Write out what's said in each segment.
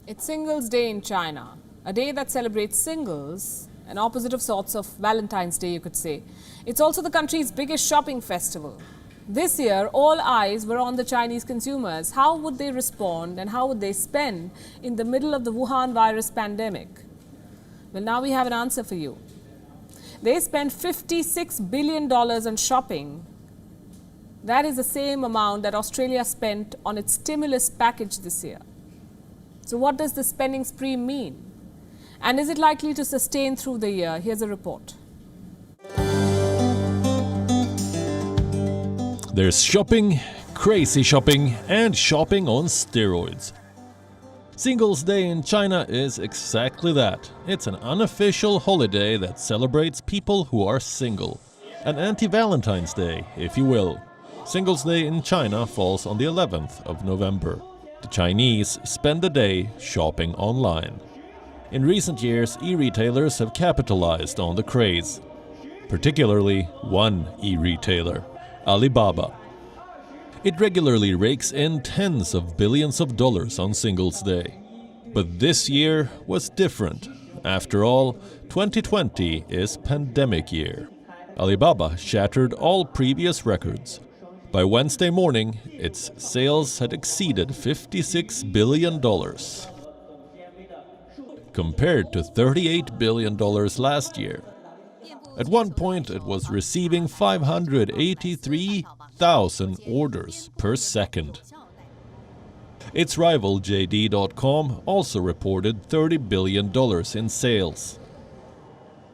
It's Singles Day in China, a day that celebrates singles, an opposite of sorts of Valentine's Day, you could say. It's also the country's biggest shopping festival. This year, all eyes were on the Chinese consumers. How would they respond and how would they spend in the middle of the Wuhan virus pandemic? Well, now we have an answer for you. They spent $56 billion on shopping. That is the same amount that Australia spent on its stimulus package this year. So what does the spending spree mean? And is it likely to sustain through the year? Here's a report. There's shopping, crazy shopping, and shopping on steroids. Singles Day in China is exactly that. It's an unofficial holiday that celebrates people who are single. An anti-Valentine's Day, if you will. Singles Day in China falls on the 11th of November. The Chinese spend the day shopping online. In recent years, e-retailers have capitalized on the craze. Particularly one e-retailer, Alibaba. It regularly rakes in tens of billions of dollars on Singles Day. But this year was different. After all, 2020 is pandemic year. Alibaba shattered all previous records. By Wednesday morning, its sales had exceeded $56 billion. Compared to $38 billion last year. At one point, it was receiving 583,000 orders per second. Its rival JD.com also reported $30 billion in sales.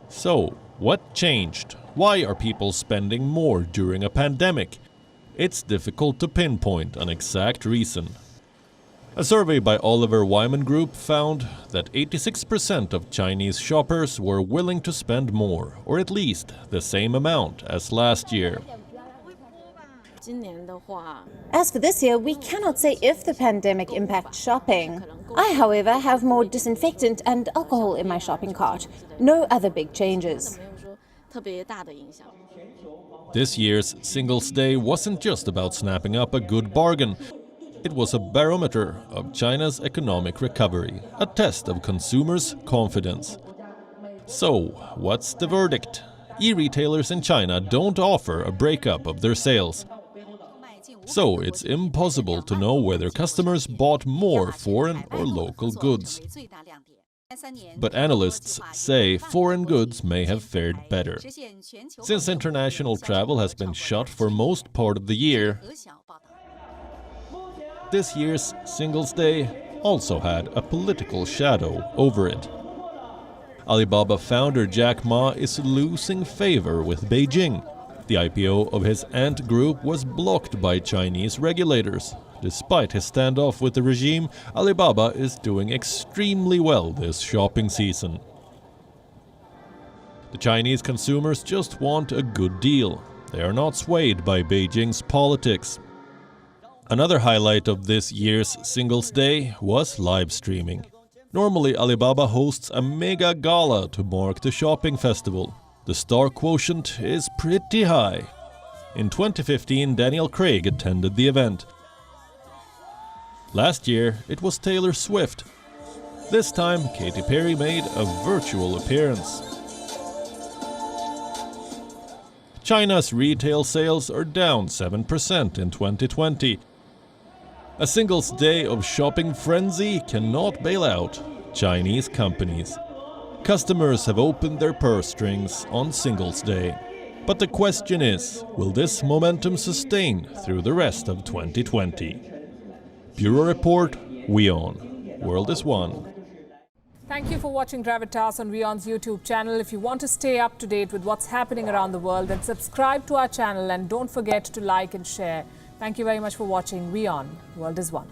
So, what changed? Why are people spending more during a pandemic? It's difficult to pinpoint an exact reason. A survey by Oliver Wyman Group found that 86% of Chinese shoppers were willing to spend more, or at least the same amount as last year. As for this year, we cannot say if the pandemic impacts shopping. I, however, have more disinfectant and alcohol in my shopping cart. No other big changes. This year's Singles Day wasn't just about snapping up a good bargain. It was a barometer of China's economic recovery, a test of consumers' confidence. So, what's the verdict? E-retailers in China don't offer a breakup of their sales. So, it's impossible to know whether customers bought more foreign or local goods. But analysts say foreign goods may have fared better. Since international travel has been shut for most part of the year, this year's Singles Day also had a political shadow over it. Alibaba founder Jack Ma is losing favor with Beijing. The IPO of his Ant Group was blocked by Chinese regulators. Despite his standoff with the regime, Alibaba is doing extremely well this shopping season. The Chinese consumers just want a good deal. They are not swayed by Beijing's politics. Another highlight of this year's Singles Day was live streaming. Normally, Alibaba hosts a mega gala to mark the shopping festival. The star quotient is pretty high. In 2015, Daniel Craig attended the event. Last year, it was Taylor Swift. This time, Katy Perry made a virtual appearance. China's retail sales are down 7% in 2020. A Singles Day of shopping frenzy cannot bail out Chinese companies. Customers have opened their purse strings on Singles Day. But the question is, will this momentum sustain through the rest of 2020? Bureau Report, WION. World is One. Thank you for watching Gravitas on WION's YouTube channel. If you want to stay up to date with what's happening around the world, then subscribe to our channel and don't forget to like and share. Thank you very much for watching WION. World is One.